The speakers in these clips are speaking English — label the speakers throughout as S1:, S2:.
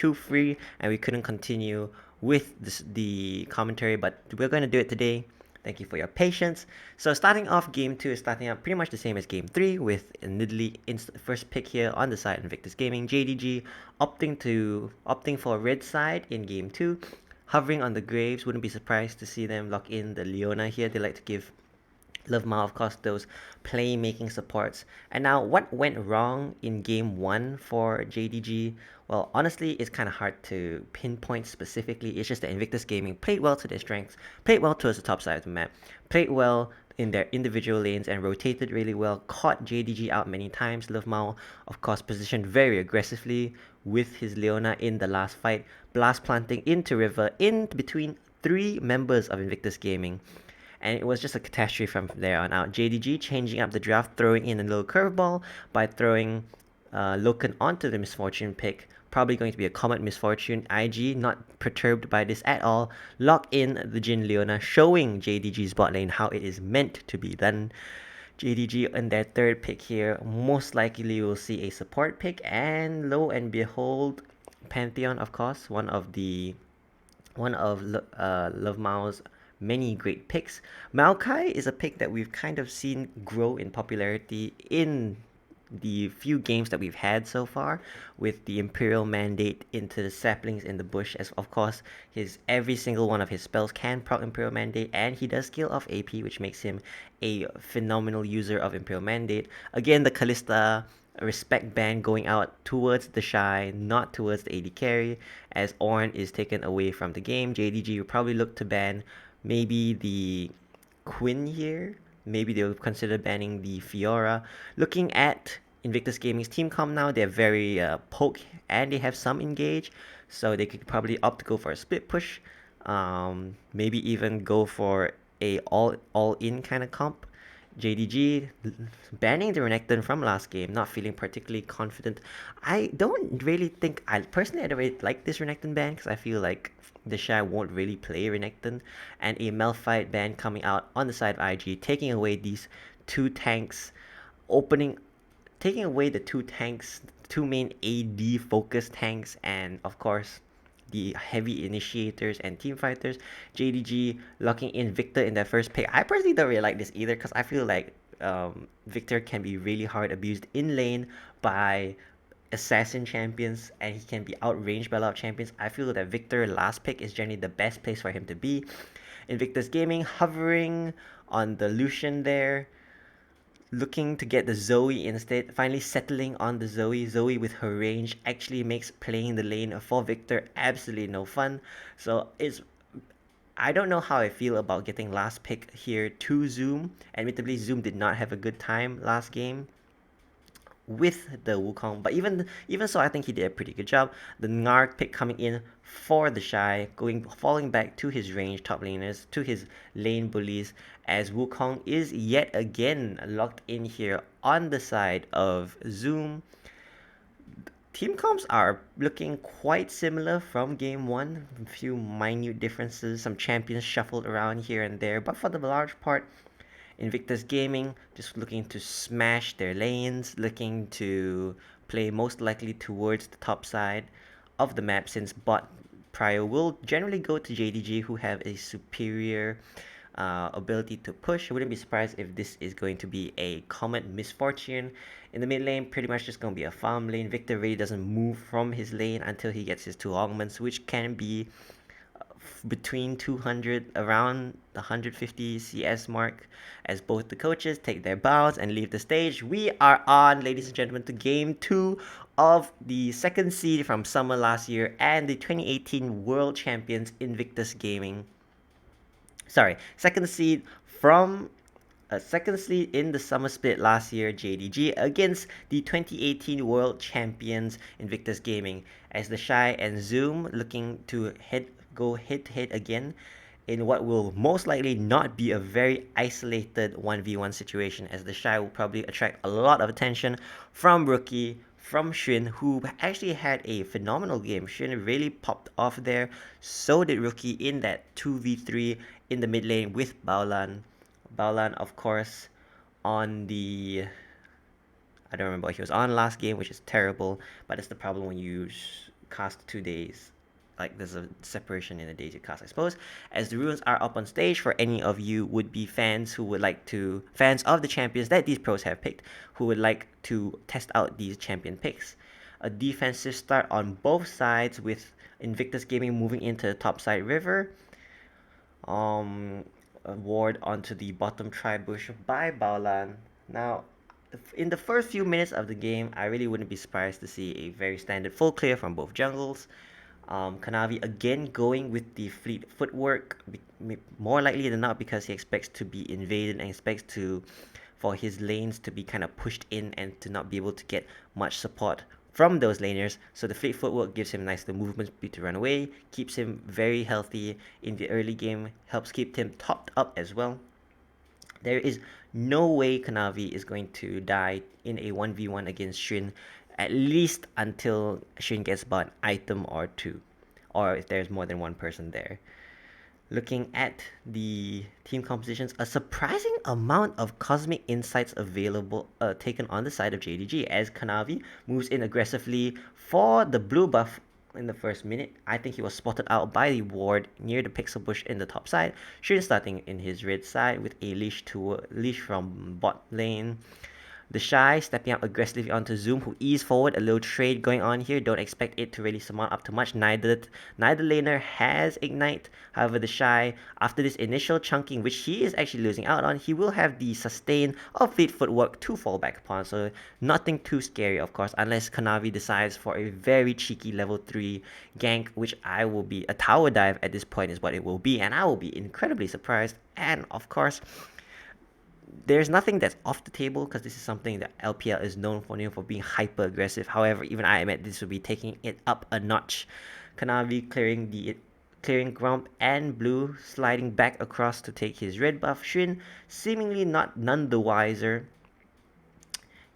S1: too free and we couldn't continue with the commentary, but we're going to do it today. Thank you for your patience. So starting off, game 2 is starting out pretty much the same as game 3 with Nidley first pick here on the side Invictus Gaming. JDG opting for red side in game 2, hovering on the Graves. Wouldn't be surprised to see them lock in the Leona here. They like to give Love Mao, of course, those playmaking supports. And now, what went wrong in game 1 for JDG? Well, honestly, it's kind of hard to pinpoint specifically. It's just that Invictus Gaming played well to their strengths, played well towards the top side of the map, played well in their individual lanes, and rotated really well, caught JDG out many times. Love Mao, of course, positioned very aggressively with his Leona in the last fight, blast planting into River in between three members of Invictus Gaming, and it was just a catastrophe from there on out. JDG changing up the draft, throwing in a little curveball by throwing Loken onto the Misfortune pick. Probably going to be a Comet Misfortune. IG not perturbed by this at all. Lock in the Jin Leona, showing JDG's bot lane how it is meant to be done. JDG in their third pick here, most likely you will see a support pick, and lo and behold, Pantheon, of course, one of Love Mao's many great picks. Maokai is a pick that we've kind of seen grow in popularity in the few games that we've had so far, with the Imperial Mandate into the saplings in the bush, as of course his every single one of his spells can proc Imperial Mandate, and he does scale off AP, which makes him a phenomenal user of Imperial Mandate. Again, the Kalista respect ban going out towards the Shy, not towards the AD carry, as Ornn is taken away from the game. JDG will probably look to ban maybe the Quinn here. Maybe they'll consider banning the Fiora. Looking at Invictus Gaming's team comp now, they're very poke and they have some engage, so they could probably opt to go for a split push. Maybe even go for a all in kind of comp. JDG banning the Renekton from last game, not feeling particularly confident. I don't really think I personally don't really like this Renekton ban because I feel like the Shy won't really play Renekton, and a Malphite ban coming out on the side of IG, taking away these two tanks, opening taking away the two tanks, two main AD focused tanks, and of course the heavy initiators and team fighters. JDG locking in Victor in their first pick. I personally don't really like this either because I feel like Victor can be really hard abused in lane by assassin champions, and he can be outranged by a lot of champions. I feel that Victor last pick is generally the best place for him to be. Invictus Gaming hovering on the Lucian there, looking to get the Zoe instead, finally settling on the Zoe. Zoe with her range actually makes playing the lane for Victor absolutely no fun. So I don't know how I feel about getting last pick here to Zoom. Admittedly, Zoom did not have a good time last game with the Wukong, but even so, I think he did a pretty good job. The Narc pick coming in for the Shy, falling back to his range top laners, to his lane bullies, as Wukong is yet again locked in here on the side of Zoom. Team comps are looking quite similar from game 1. A few minute differences, some champions shuffled around here and there, but for the large part, Invictus Gaming just looking to smash their lanes, looking to play most likely towards the top side of the map, since bot prio will generally go to JDG, who have a superior ability to push. I wouldn't be surprised if this is going to be a Comet Misfortune. In the mid lane, pretty much just going to be a farm lane. Victor really doesn't move from his lane until he gets his two augments, which can be between 200, around the 150 CS mark, as both the coaches take their bows and leave the stage. We are on, ladies and gentlemen, to game 2 of the second seed from summer last year and the 2018 world champions Invictus Gaming. Sorry, second seed in the summer split last year, JDG, against the 2018 world champions Invictus Gaming, as the Shy and Zoom looking to go head to head again in what will most likely not be a very isolated 1v1 situation, as the Shy will probably attract a lot of attention from Rookie, from Shin, who actually had a phenomenal game. Shin really popped off there. So did Rookie in that 2v3 in the mid lane with Baolan. Baolan, of course, on the I don't remember what he was on last game, which is terrible. But it's the problem when you cast 2 days. Like there's a separation in the days you cast, I suppose. As the runes are up on stage for any of you would-be fans who would like to fans of the champions that these pros have picked, who would like to test out these champion picks. A defensive start on both sides with Invictus Gaming moving into the top side river. A ward onto the bottom tri-bush by Baolan. Now, in the first few minutes of the game, I really wouldn't be surprised to see a very standard full clear from both jungles. Kanavi again going with the fleet footwork, more likely than not because he expects to be invaded and expects to for his lanes to be kind of pushed in and to not be able to get much support from those laners. So the fleet footwork gives him nice little movement speed to run away, keeps him very healthy in the early game, helps keep him topped up as well. There is no way Kanavi is going to die in a 1v1 against Shin, at least until Shin gets about an item or two, or if there's more than one person there. Looking at the team compositions, a surprising amount of cosmic insights available taken on the side of JDG as Kanavi moves in aggressively for the blue buff in the first minute. I think he was spotted out by the ward near the pixel bush in the top side. Shin starting in his red side with a leash from bot lane. The Shy stepping up aggressively onto Zoom, who ease forward. A little trade going on here. Don't expect it to really summon up too much. Neither laner has Ignite. However, the Shy, after this initial chunking, which he is actually losing out on, he will have the sustain of Fleet Footwork to fall back upon. So nothing too scary, of course, unless Kanavi decides for a very cheeky level 3 gank, which I will be, a tower dive at this point is what it will be, and I will be incredibly surprised. And of course, there's nothing that's off the table because this is something that LPL is known for being hyper aggressive. However, even I admit this will be taking it up a notch. Kanavi clearing Grump and Blue, sliding back across to take his red buff. Shin, seemingly none the wiser,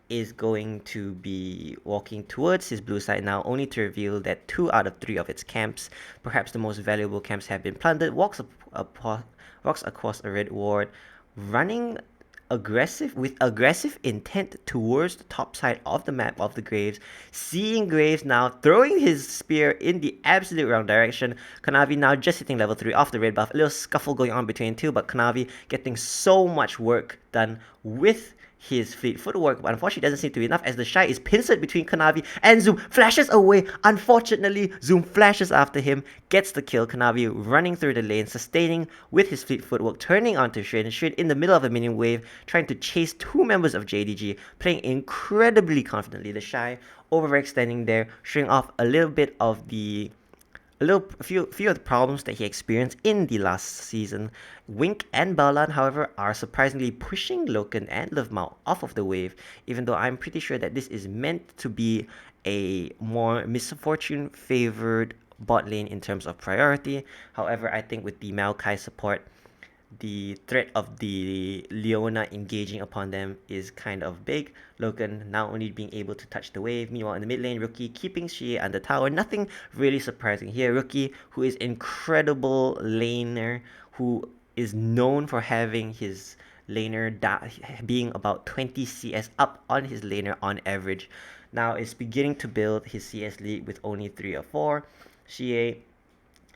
S1: is going to be walking towards his blue side now, only to reveal that 2 out of 3 of its camps, perhaps the most valuable camps, have been plundered. Walks across a red ward, running aggressive intent towards the top side of the map of the Graves, seeing Graves now throwing his spear in the absolute wrong direction. Kanavi now just hitting level 3 off the red buff. A little scuffle going on between two, but Kanavi getting so much work done with his fleet footwork, but unfortunately doesn't seem to be enough as the Shy is pincered between Kanavi and Zoom, flashes away. Unfortunately, Zoom flashes after him, gets the kill. Kanavi running through the lane, sustaining with his fleet footwork, turning onto Shin. Shin in the middle of a minion wave, trying to chase 2 members of JDG, playing incredibly confidently. The Shy overextending there, showing off a little bit of the few of the problems that he experienced in the last season. Wink and Balan, however, are surprisingly pushing Loken and Livmao off of the wave, even though I'm pretty sure that this is meant to be a more misfortune favored bot lane in terms of priority. However, I think with the Maokai support, the threat of the Leona engaging upon them is kind of big. Loken now only being able to touch the wave. Meanwhile, in the mid lane, Rookie keeping Xie under tower. Nothing really surprising here. Rookie, who is incredible laner, who is known for having his laner being about 20 CS up on his laner on average, now is beginning to build his CS lead with only 3 or 4. Xie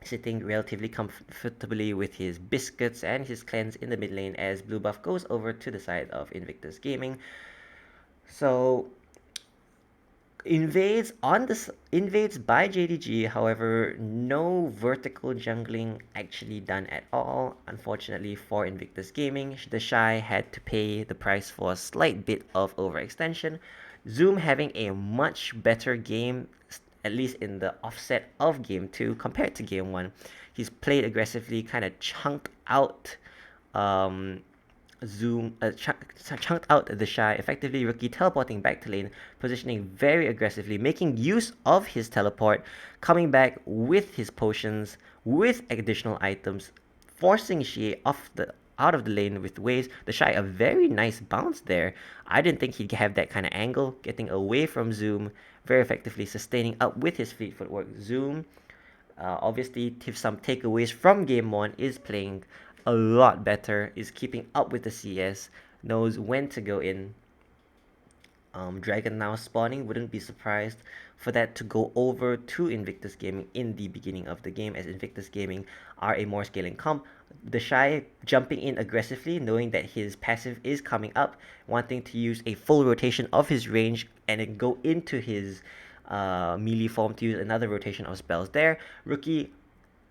S1: sitting relatively comfortably with his biscuits and his cleanse in the mid lane as blue buff goes over to the side of Invictus Gaming. So invades by JDG, however, no vertical jungling actually done at all. Unfortunately for Invictus Gaming, the Shy had to pay the price for a slight bit of overextension. Zoom having a much better game, at least in the offset of game 2 compared to game 1. He's played aggressively, kind of chunked out chunked out the Shy, effectively Rookie teleporting back to lane, positioning very aggressively, making use of his teleport, coming back with his potions, with additional items, forcing Xie out of the lane with waves. The Shy, a very nice bounce there. I didn't think he'd have that kind of angle, getting away from Zoom, very effectively sustaining up with his fleet footwork. Zoom, obviously, some takeaways from game 1, is playing a lot better, is keeping up with the CS, knows when to go in. Dragon now spawning, wouldn't be surprised for that to go over to Invictus Gaming in the beginning of the game, as Invictus Gaming are a more scaling comp. The Shy jumping in aggressively, knowing that his passive is coming up, wanting to use a full rotation of his range and then go into his melee form to use another rotation of spells there. Rookie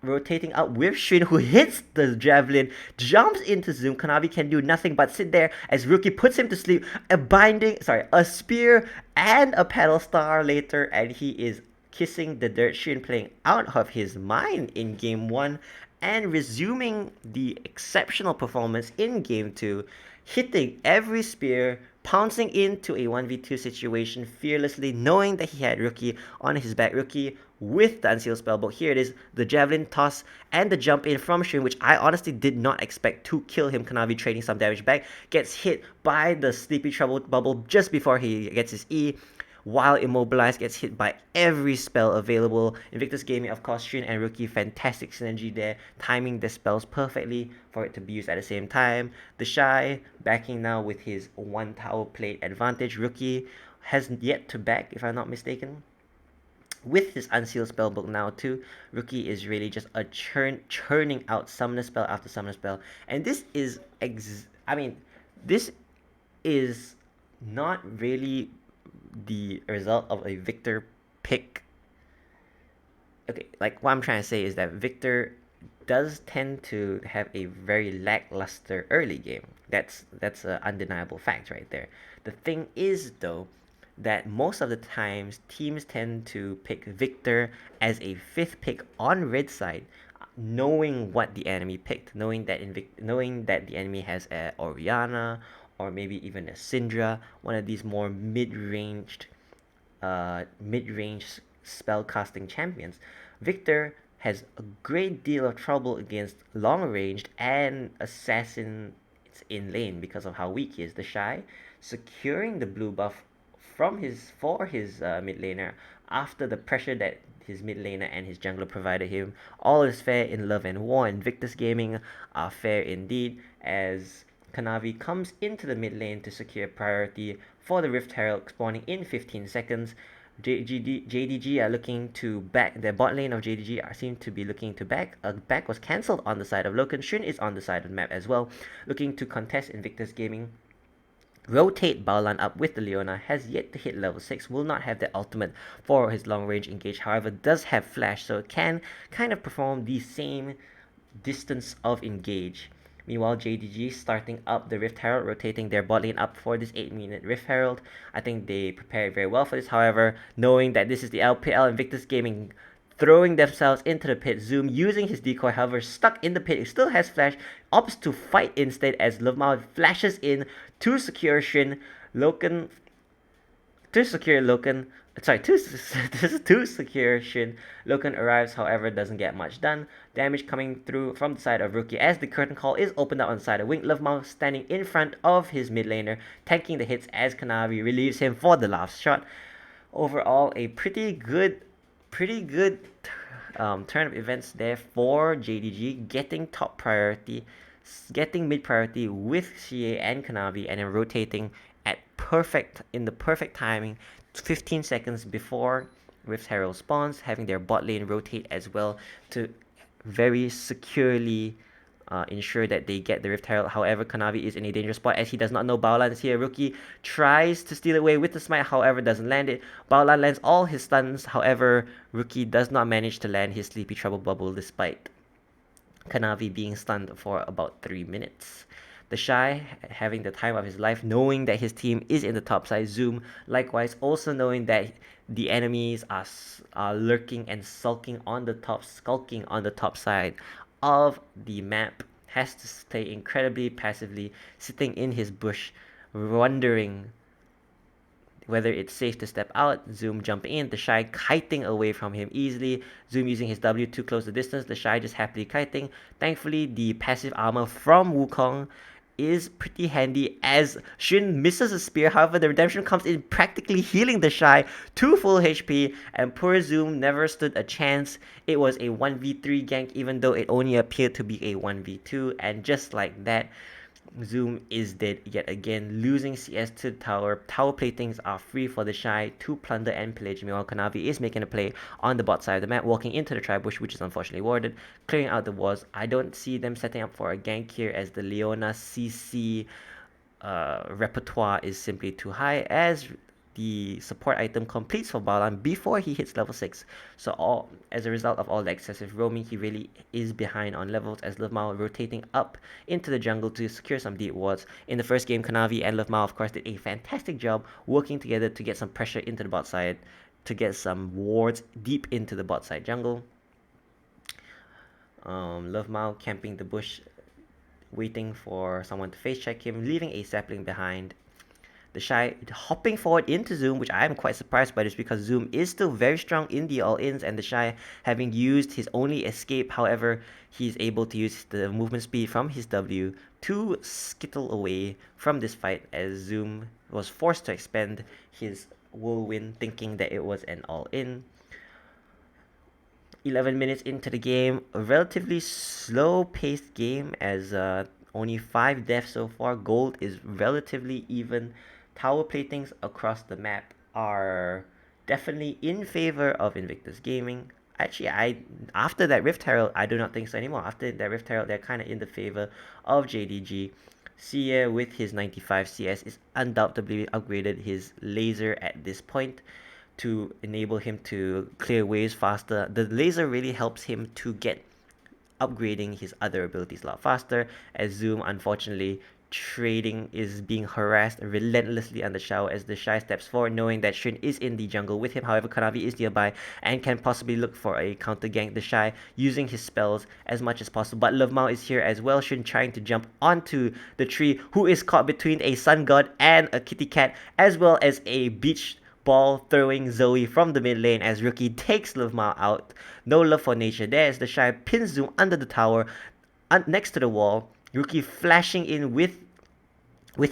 S1: rotating up with Shin, who hits the javelin, jumps into Zoom. Kanavi can do nothing but sit there as Rookie puts him to sleep. A spear and a pedal star later, and he is kissing the dirt. Shin playing out of his mind in game 1 and resuming the exceptional performance in game 2, hitting every spear, pouncing into a 1v2 situation fearlessly, knowing that he had Rookie on his back. Rookie with the Unsealed Spellbook. Here it is, the Javelin toss and the jump in from Shin, which I honestly did not expect to kill him. Kanavi trading some damage back, gets hit by the Sleepy Trouble Bubble just before he gets his E, while Immobilized gets hit by every spell available. Invictus Gaming, of course, Shin and Rookie, fantastic synergy there, timing the spells perfectly for it to be used at the same time. The Shy backing now with his 1 tower plate advantage. Rookie has yet to back, if I'm not mistaken. With his Unsealed Spellbook now too, Rookie is really just a churning out summoner spell after summoner spell. And this is, this is not really the result of a Victor pick. Okay, like what I'm trying to say is that Victor does tend to have a very lackluster early game. That's an undeniable fact right there. The thing is though, that most of the times teams tend to pick Victor as a 5th pick on red side, knowing what the enemy picked, knowing that the enemy has a Oriana or maybe even a Syndra, one of these more mid-range spell casting champions. Victor has a great deal of trouble against long-ranged and assassins in lane because of how weak he is. The Shy securing the blue buff for his mid laner after the pressure that his mid laner and his jungler provided him. All is fair in love and war, and Victus Gaming are fair indeed, as Kanavi comes into the mid lane to secure priority for the Rift Herald spawning in 15 seconds. JDG are looking to back. The bot lane of JDG seem to be looking to back. A back was cancelled on the side of Loken. Shin is on the side of the map as well, looking to contest Invictus Gaming. Rotate Baolan up with the Leona, has yet to hit level 6, will not have the ultimate for his long range engage, however does have flash, so it can kind of perform the same distance of engage. Meanwhile, JDG starting up the Rift Herald, rotating their bot lane up for this 8-minute Rift Herald. I think they prepared very well for this, however, knowing that this is the LPL, Invictus Gaming throwing themselves into the pit. Zoom using his decoy, however, stuck in the pit. He still has flash, opts to fight instead as Lovmao flashes in to secure Shin. Loken to secure Loken. Sorry, to secure Shin. Loken arrives, however, doesn't get much done. Damage coming through from the side of Rookie as the curtain call is opened up on the side of Wing. Lovemao standing in front of his mid laner, tanking the hits as Kanavi relieves him for the last shot. Overall, a pretty good turn of events there for JDG, getting top priority, getting mid priority with CA and Kanavi, and then rotating in the perfect timing, 15 seconds before Rift Herald spawns, having their bot lane rotate as well to very securely ensure that they get the Rift Herald. However, Kanavi is in a dangerous spot as he does not know Baolan is here. Rookie tries to steal away with the smite, however doesn't land it. Baolan lands all his stuns, however Rookie does not manage to land his Sleepy Trouble Bubble despite Kanavi being stunned for about 3 minutes. The Shy having the time of his life, knowing that his team is in the top side. Zoom likewise also knowing that the enemies are lurking and skulking on the top side of the map, has to stay incredibly passively, sitting in his bush, wondering whether it's safe to step out. Zoom jumping in, the Shy kiting away from him easily. Zoom using his W to close the distance, the Shy just happily kiting. Thankfully, the passive armor from Wukong is pretty handy as Shin misses a spear. However, the redemption comes in, practically healing the Shy to full HP, and poor Zoom never stood a chance. It was a 1v3 gank, even though it only appeared to be a 1v2, and just like that, Zoom is dead yet again, losing CS to the tower. Tower platings are free for the Shy to plunder and pillage. Meanwhile, Kanavi is making a play on the bot side of the map, walking into the tri-bush, which is unfortunately warded, clearing out the walls. I don't see them setting up for a gank here, as the Leona CC repertoire is simply too high, as the support item completes for Balan before he hits level 6. So as a result of all the excessive roaming, he really is behind on levels, as Levmao rotating up into the jungle to secure some deep wards. In the first game, Kanavi and Levmao of course did a fantastic job working together to get some pressure into the bot side, to get some wards deep into the bot side jungle. Levmao camping the bush, waiting for someone to face check him, leaving a sapling behind. The Shy hopping forward into Zoom, which I am quite surprised by this, because Zoom is still very strong in the all-ins, and the Shy, having used his only escape, however, he's able to use the movement speed from his W to skittle away from this fight, as Zoom was forced to expend his whirlwind, thinking that it was an all-in. 11 minutes into the game, a relatively slow-paced game, as only 5 deaths so far. Gold is relatively even. Tower platings across the map are definitely in favor of Invictus Gaming. Actually, after that Rift Herald, I do not think so anymore. After that Rift Herald, they're kind of in the favor of JDG. Sia, with his 95 CS, is undoubtedly upgraded his laser at this point to enable him to clear waves faster. The laser really helps him to get upgrading his other abilities a lot faster, as Zoom, unfortunately, trading is being harassed relentlessly on the Shao, as the Shy steps forward, knowing that Shin is in the jungle with him. However, Kanavi is nearby and can possibly look for a counter gank. The Shy using his spells as much as possible, but Levmao is here as well. Shin trying to jump onto the tree, who is caught between a sun god and a kitty cat, as well as a beach ball throwing Zoe from the mid lane, as Rookie takes Levmao out. No love for nature there, as the Shy pins Zoom under the tower next to the wall. Rookie flashing in with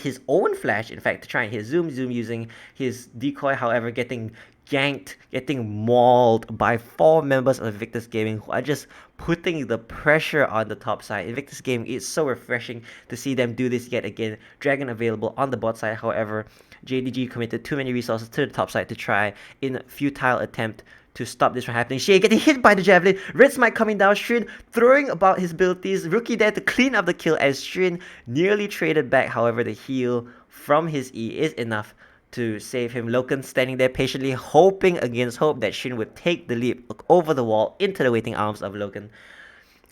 S1: his own flash, in fact, to try and hit Zoom. Zoom using his decoy, however, getting ganked, getting mauled by 4 members of Invictus Gaming, who are just putting the pressure on the top side. Invictus Gaming, is so refreshing to see them do this yet again. Dragon available on the bot side, however, JDG committed too many resources to the top side to try in futile attempt to stop this from happening. Shea getting hit by the javelin. Red Smite coming down. Shin throwing about his abilities. Rookie there to clean up the kill, as Shin nearly traded back. However, the heal from his E is enough to save him. Loken standing there patiently, hoping against hope that Shin would take the leap over the wall into the waiting arms of Loken.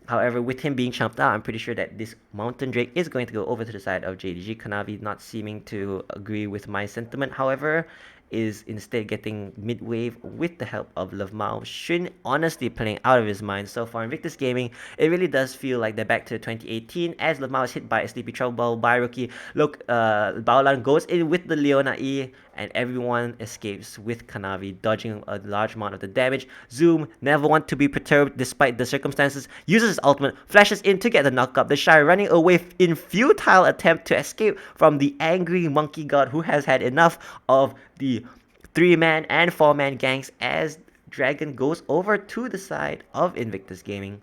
S1: However, with him being chumped out, I'm pretty sure that this Mountain Drake is going to go over to the side of JDG. Kanavi not seeming to agree with my sentiment, however, is instead getting mid-wave with the help of Levmao. Shin honestly playing out of his mind so far. Invictus Gaming, it really does feel like they're back to 2018, as Levmao is hit by a Sleepy Trouble by Rookie. Look, Baolan goes in with the Leona E, and everyone escapes with Kanavi dodging a large amount of the damage. Zoom, never want to be perturbed despite the circumstances, uses his ultimate, flashes in to get the knockup. The Shy running away in futile attempt to escape from the angry monkey god, who has had enough of the 3-man and 4-man ganks, as Dragon goes over to the side of Invictus Gaming.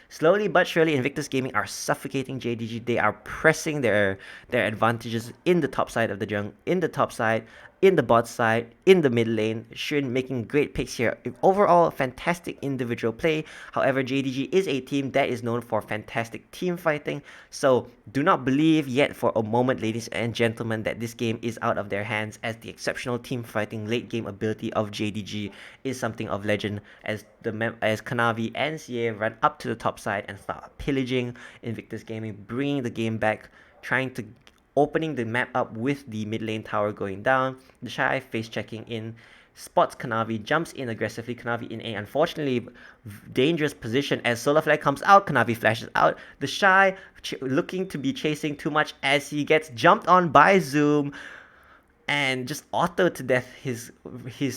S1: Slowly but surely, Invictus Gaming are suffocating JDG. They are pressing their advantages in the top side of the jungle, in the top side, in the bot side, in the mid lane. Shin making great picks here. Overall, fantastic individual play. However, JDG is a team that is known for fantastic team fighting. So do not believe yet for a moment, ladies and gentlemen, that this game is out of their hands, as the exceptional team fighting late game ability of JDG is something of legend, as Kanavi and Cie run up to the top side and start pillaging Invictus Gaming, bringing the game back, trying to opening the map up with the mid lane tower going down. The Shy face checking in, spots Kanavi, jumps in aggressively. Kanavi in a unfortunately dangerous position, as Solar Flare comes out. Kanavi flashes out. The Shy looking to be chasing too much, as he gets jumped on by Zoom and just auto to death. He's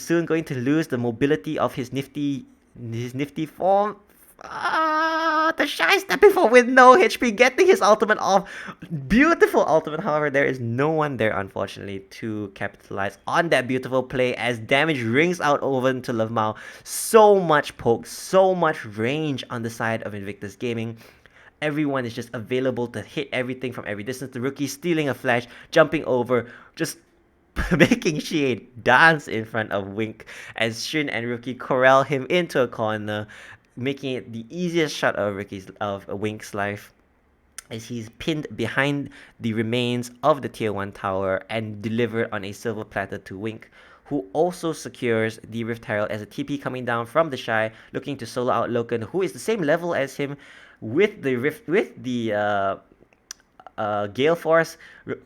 S1: soon going to lose the mobility of his nifty form. The Shy stepping forward with no HP, getting his ultimate off. Beautiful ultimate, however, there is no one there, unfortunately, to capitalize on that beautiful play, as damage rings out over into Levmao. So much poke, so much range on the side of Invictus Gaming. everyone is just available to hit everything from every distance. The rookie stealing a flash, jumping over, just making Shie dance in front of Wink as Shin and Rookie corral him into a corner, making it the easiest shot of Wink's life as he's pinned behind the remains of the Tier 1 tower and delivered on a silver platter to Wink, who also secures the Rift Herald as a TP coming down from the Shy, looking to solo out Loken, who is the same level as him with the Gale Force.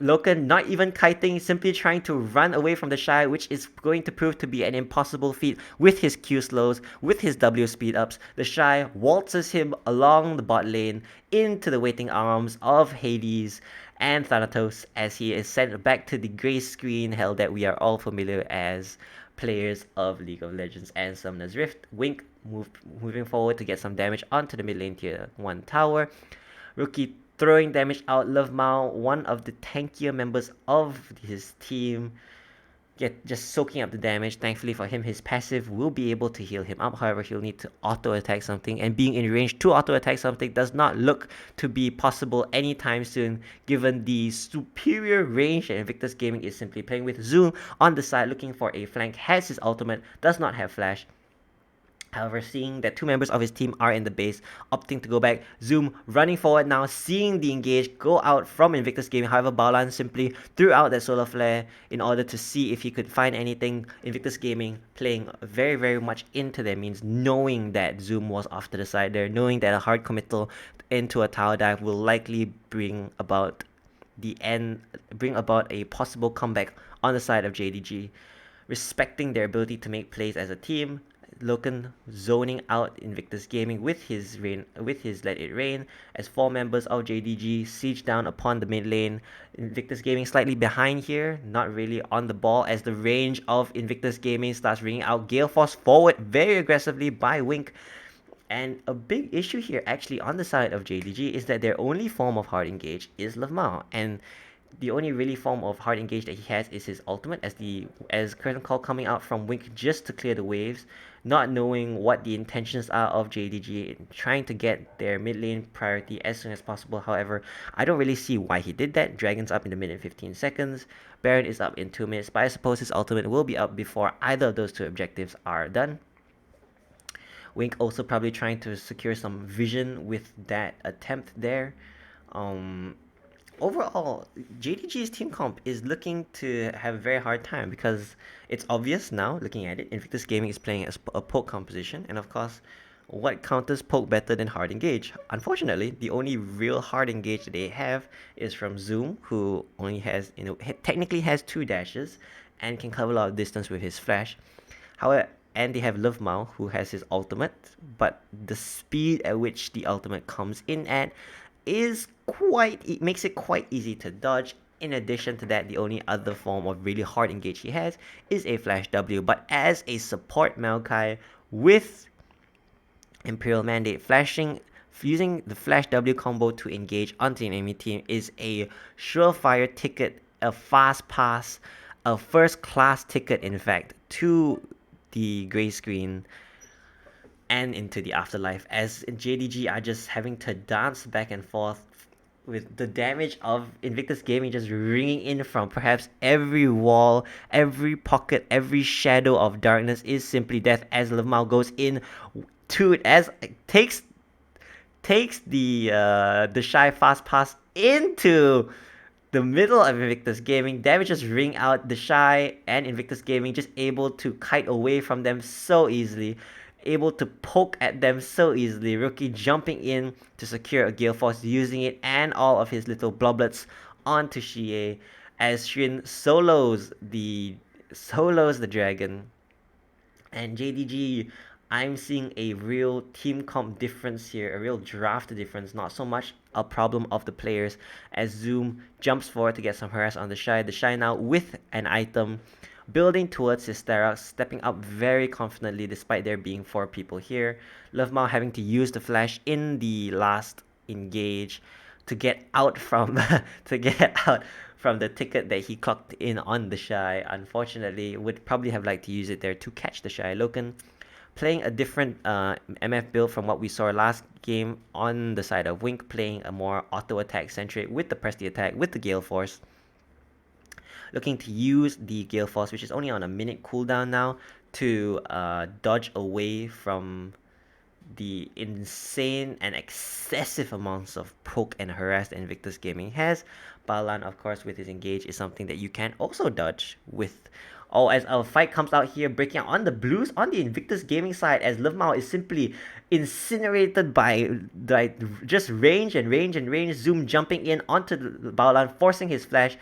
S1: Loken not even kiting, simply trying to run away from the Shy, which is going to prove to be an impossible feat with his Q slows, with his W speed ups. The Shy waltzes him along the bot lane into the waiting arms of Hades and Thanatos as he is sent back to the grey screen hell that we are all familiar as players of League of Legends and Summoner's Rift. Wink moving forward to get some damage onto the mid lane tier 1 tower. Rookie throwing damage out. Love Mao, one of the tankier members of his team, just soaking up the damage. Thankfully for him, his passive will be able to heal him up. However, he'll need to auto attack something, and being in range to auto attack something does not look to be possible anytime soon, given the superior range that Invictus Gaming is simply playing with. Zoom on the side looking for a flank, has his ultimate, does not have flash. However, seeing that two members of his team are in the base, opting to go back, Zoom running forward now, seeing the engage go out from Invictus Gaming. However, Baolan simply threw out that solar flare in order to see if he could find anything. Invictus Gaming playing very, very much into their means, knowing that Zoom was off to the side there, knowing that a hard committal into a tower dive will likely bring about a possible comeback on the side of JDG. Respecting their ability to make plays as a team, Loken zoning out Invictus Gaming with his Let It Rain as four members of JDG siege down upon the mid lane. Invictus Gaming slightly behind here, not really on the ball as the range of Invictus Gaming starts ringing out. Gale Force forward very aggressively by Wink. And a big issue here actually on the side of JDG is that their only form of hard engage is Love Mao, and the only really form of hard engage that he has is his ultimate as curtain call coming out from Wink just to clear the waves, not knowing what the intentions are of JDG, trying to get their mid lane priority as soon as possible. However, I don't really see why he did that. Dragon's up in the mid in 15 seconds. Baron is up in 2 minutes, but I suppose his ultimate will be up before either of those two objectives are done. Wink also probably trying to secure some vision with that attempt there. Overall, JDG's team comp is looking to have a very hard time because it's obvious now, looking at it, Invictus Gaming is playing a poke composition, and of course, what counters poke better than hard engage? Unfortunately, the only real hard engage they have is from Zoom, who only has, technically has 2 dashes and can cover a lot of distance with his flash. However, and they have Love Mao, who has his ultimate, but the speed at which the ultimate comes in at makes it quite easy to dodge. In addition to that, the only other form of really hard engage he has is a flash W, but as a support Maokai with Imperial Mandate, using the flash W combo to engage onto an enemy team is a surefire ticket, a fast pass, a first class ticket in fact, to the grey screen and into the afterlife, as JDG are just having to dance back and forth with the damage of Invictus Gaming just ringing in from perhaps every wall, every pocket, every shadow of darkness is simply death as Lamau goes in to it, as takes the shy fast pass into the middle of Invictus Gaming. Damages ring out. The Shy and Invictus Gaming just able to kite away from them so easily, able to poke at them so easily. Rookie jumping in to secure a Gale Force, using it and all of his little bloblets onto Xie as Shin solos the dragon. And JDG, I'm seeing a real team comp difference here, a real draft difference, not so much a problem of the players, as Zoom jumps forward to get some harass on the Shy. The Shy now with an item, building towards his Sterak, stepping up very confidently despite there being 4 people here. Love Mao having to use the flash in the last engage to get out from the ticket that he clocked in on the Shy. Unfortunately, would probably have liked to use it there to catch the Shy. Loken playing a different MF build from what we saw last game on the side of Wink, playing a more auto attack centric with the Presti attack, with the Gale Force. Looking to use the Gale Force, which is only on a minute cooldown now, to dodge away from the insane and excessive amounts of poke and harass that Invictus Gaming has. Balan, of course, with his engage is something that you can also dodge with. Oh, as our fight comes out here, breaking out on the blues on the Invictus Gaming side, as Liv Mao is simply incinerated by just range and range and range. Zoom jumping in onto the Balan, forcing his flash.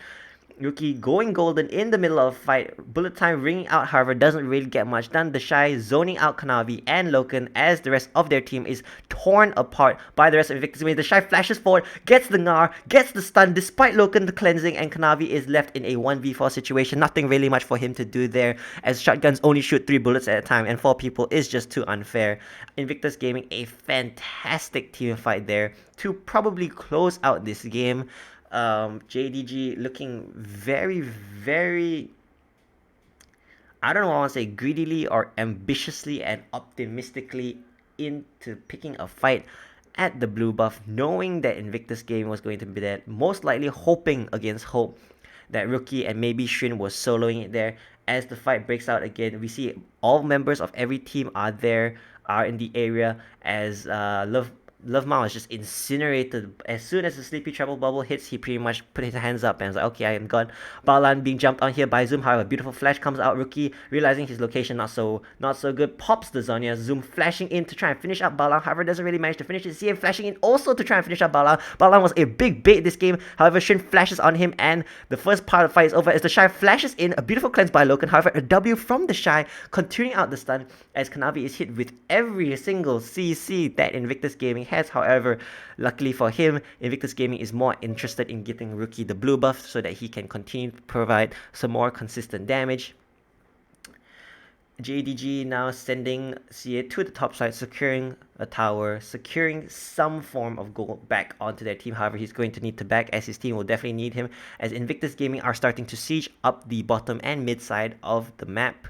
S1: Rookie going golden in the middle of a fight. Bullet time ringing out, however, doesn't really get much done. The Shy zoning out Kanavi and Loken as the rest of their team is torn apart by the rest of Invictus. The Shy flashes forward, gets the Gnar, gets the stun despite Loken the cleansing, and Kanavi is left in a 1v4 situation. Nothing really much for him to do there, as shotguns only shoot 3 bullets at a time, and 4 people is just too unfair. Invictus Gaming, a fantastic team fight there to probably close out this game. JDG looking very, very, I don't know, I want to say greedily or ambitiously and optimistically into picking a fight at the blue buff, knowing that Invictus Gaming was going to be there, most likely hoping against hope that Rookie and maybe Shin was soloing it there. As the fight breaks out again, we see all members of every team are in the area, as Love Mao is just incinerated. As soon as the Sleepy Treble Bubble hits, he pretty much put his hands up and was like, okay, I am gone. Balan being jumped on here by Zoom, however, a beautiful flash comes out. Rookie, realizing his location not so good, pops the Zonya. Zoom flashing in to try and finish up Balan, however, doesn't really manage to finish it. See him flashing in also to try and finish up Balan. Balan was a big bait this game, however, Shin flashes on him, and the first part of the fight is over as the Shy flashes in. A beautiful cleanse by Loken, however, a W from the Shy, continuing out the stun as Kanavi is hit with every single CC that Invictus Gaming has. However, luckily for him, Invictus Gaming is more interested in getting Rookie the blue buff so that he can continue to provide some more consistent damage. JDG now sending CA to the top side, securing a tower, securing some form of gold back onto their team. However, he's going to need to back, as his team will definitely need him, as Invictus Gaming are starting to siege up the bottom and mid side of the map.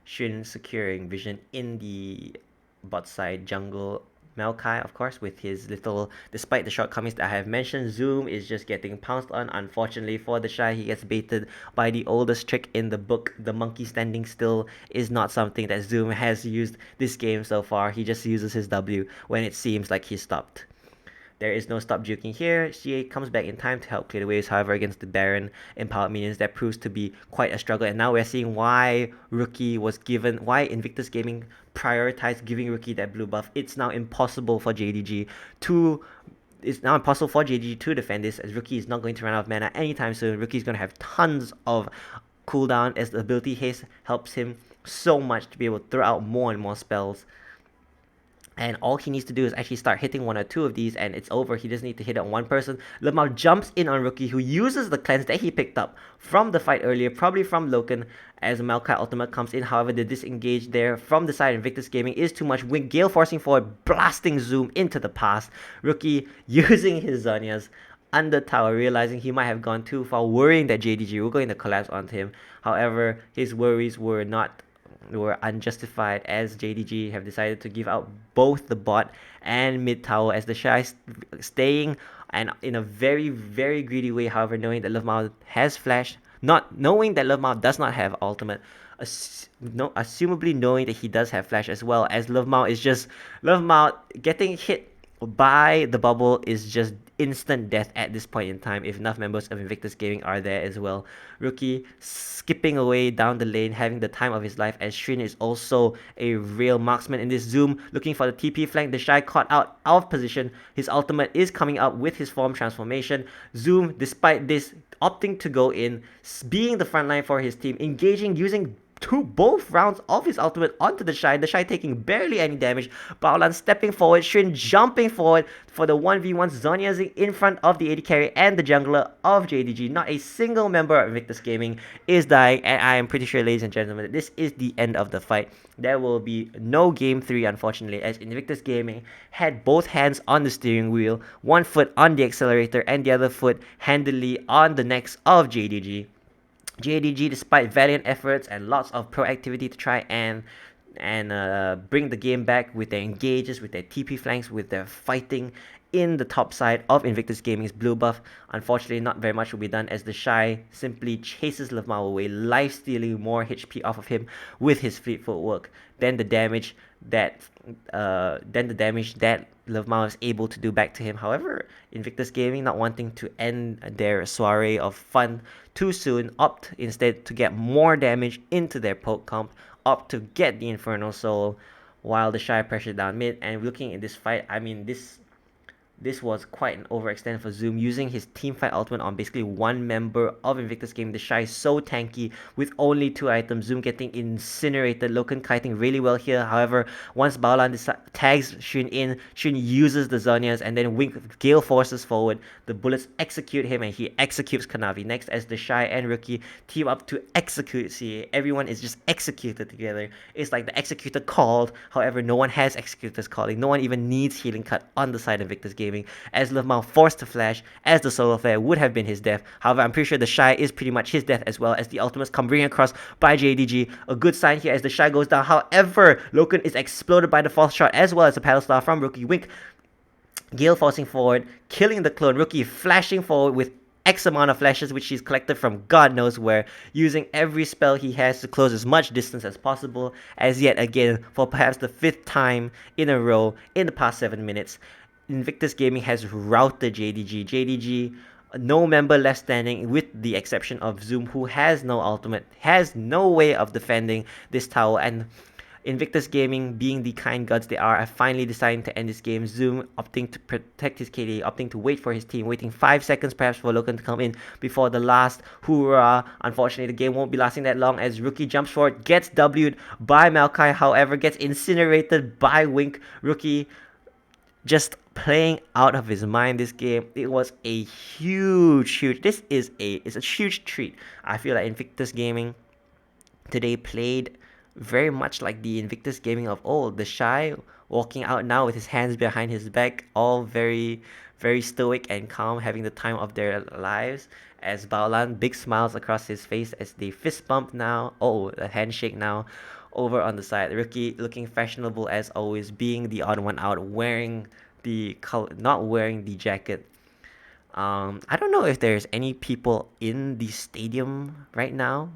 S1: Shin securing vision in the bot side jungle. Maokai, of course, with his little, despite the shortcomings that I have mentioned, Zoom is just getting pounced on. Unfortunately for the Shy, he gets baited by the oldest trick in the book. The monkey standing still is not something that Zoom has used this game so far. He just uses his W when it seems like he's stopped. There is no stop juking here. CA comes back in time to help clear the waves. However, against the Baron empowered minions, that proves to be quite a struggle. And now we're seeing why Invictus Gaming prioritized giving Rookie that blue buff. It's now impossible for JDG to defend this, as Rookie is not going to run out of mana anytime soon. Rookie is going to have tons of cooldown, as the ability haste helps him so much to be able to throw out more and more spells. And all he needs to do is actually start hitting 1 or 2 of these, and it's over. He doesn't need to hit on one person. Lamar jumps in on Rookie, who uses the cleanse that he picked up from the fight earlier, probably from Loken, as Maokai ultimate comes in. However, the disengage there from the side of Invictus Gaming is too much. Gale forcing forward, blasting Zoom into the pass. Rookie using his Zonyas under tower, realizing he might have gone too far, worrying that JDG were going to collapse onto him. However, his worries were unjustified, as JDG have decided to give out both the bot and mid tower, as the Shy staying and in a very, very greedy way. However, knowing that Love Mao has flash, not knowing that Love Mao does not have ultimate, assumably knowing that he does have flash as well, as Love Mao getting hit by the bubble is just instant death at this point in time if enough members of Invictus Gaming are there as well. Rookie skipping away down the lane, having the time of his life, as Shin is also a real marksman in this. Zoom looking for the TP flank. The Shy caught out of position. His ultimate is coming up with his form transformation. Zoom, despite this, opting to go in, being the front line for his team, engaging, using both rounds of his ultimate onto the Shy taking barely any damage. Baolan stepping forward, Shin jumping forward for the 1v1. Zonyas in front of the AD carry and the jungler of JDG. Not a single member of Invictus Gaming is dying, and I am pretty sure, ladies and gentlemen, that this is the end of the fight. There will be no game 3, unfortunately, as Invictus Gaming had both hands on the steering wheel, one foot on the accelerator and the other foot handily on the necks of JDG. JDG, despite valiant efforts and lots of proactivity to try and and bring the game back with their engages, with their TP flanks, with their fighting in the top side of Invictus Gaming's blue buff. Unfortunately, not very much will be done as the Shy simply chases Lavmao away, life stealing more HP off of him with his fleet footwork. Then the damage that Lavmao is able to do back to him. However, Invictus Gaming, not wanting to end their soiree of fun too soon, opt instead to get more damage into their poke comp, opt to get the Infernal Soul, while the Shy pressure down mid. And looking at this fight, I mean, this was quite an overextend for Zoom, using his teamfight ultimate on basically one member of Invictus Game. The Shy is so tanky with only 2 items. Zoom getting incinerated. Loken kiting really well here. However, once Baolan tags Xun in, Xun uses the Zonias and then Wink Gale forces forward. The bullets execute him and he executes Kanavi. Next, as the Shy and Rookie team up to execute CA. Everyone is just executed together. It's like the executor called. However, no one has executors calling. No one even needs healing cut on the side of Invictus Gaming, as Lavmao forced to flash, as the solar flare would have been his death. However, I'm pretty sure the Shy is pretty much his death as well, as the ultimates come bringing across by JDG. A good sign here as the Shy goes down. However, Loken is exploded by the false shot as well as a paddle star from Rookie. Wink Gale forcing forward, killing the clone. Rookie flashing forward with X amount of flashes which he's collected from God knows where, using every spell he has to close as much distance as possible, as yet again, for perhaps the 5th time in a row in the past 7 minutes, Invictus Gaming has routed JDG. JDG, no member left standing with the exception of Zoom, who has no ultimate, has no way of defending this tower, and Invictus Gaming, being the kind gods they are finally deciding to end this game. Zoom opting to protect his KD, opting to wait for his team, waiting 5 seconds perhaps for Loken to come in before the last hoorah. Unfortunately, the game won't be lasting that long as Rookie jumps forward, gets W'd by Maokai, however, gets incinerated by Wink. Rookie just playing out of his mind this game. It was a huge, it's a huge treat. I feel like Invictus Gaming today played very much like the Invictus Gaming of old. The Shy walking out now with his hands behind his back, all very stoic and calm, having the time of their lives. As Baolan, big smiles across his face as they fist bump now. Oh, a handshake now over on the side. Rookie looking fashionable as always, being the odd one out, wearing the not wearing the jacket. I don't know if there's any people in the stadium right now.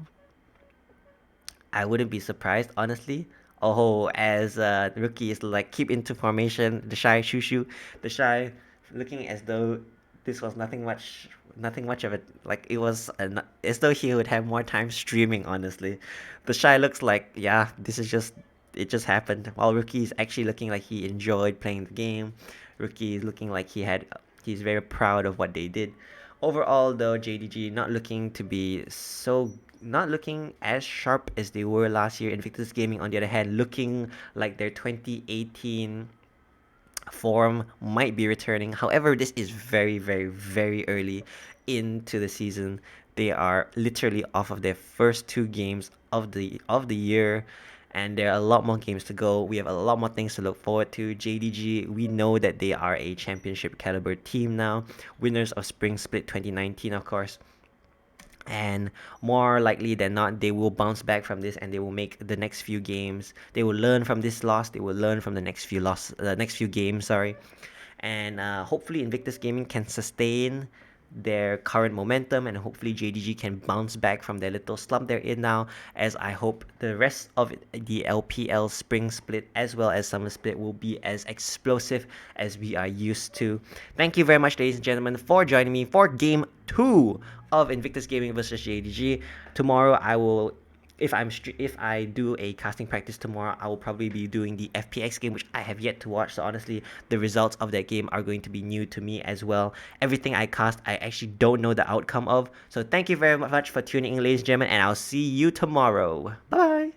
S1: I wouldn't be surprised, honestly. Oh, as Rookie is like keep into formation, the Shy shoo, the Shy looking as though this was nothing much of it. Like it was as though he would have more time streaming. Honestly, the Shy looks like, yeah, this is just, it just happened. While Rookie is actually looking like he enjoyed playing the game. Rookie is looking like he's very proud of what they did. Overall, though, JDG not looking as sharp as they were last year. Invictus Gaming, on the other hand, looking like their 2018 form might be returning. However, this is very early into the season. They are literally off of their first 2 games of the year, and there are a lot more games to go. We have a lot more things to look forward to. JDG, we know that they are a championship caliber team now, winners of Spring Split 2019, of course. And more likely than not, they will bounce back from this and they will make the next few games. They will learn from this loss. They will learn from the next few games. Sorry, and hopefully Invictus Gaming can sustain their current momentum, and hopefully JDG can bounce back from their little slump they're in now, as I hope the rest of the LPL Spring Split as well as Summer Split will be as explosive as we are used to. Thank you very much, ladies and gentlemen, for joining me for Game 2 of Invictus Gaming versus JDG. Tomorrow I will, if I do a casting practice tomorrow, I will probably be doing the FPX game, which I have yet to watch. So honestly, the results of that game are going to be new to me as well. Everything I cast, I actually don't know the outcome of. So thank you very much for tuning in, ladies and gentlemen, and I'll see you tomorrow. Bye.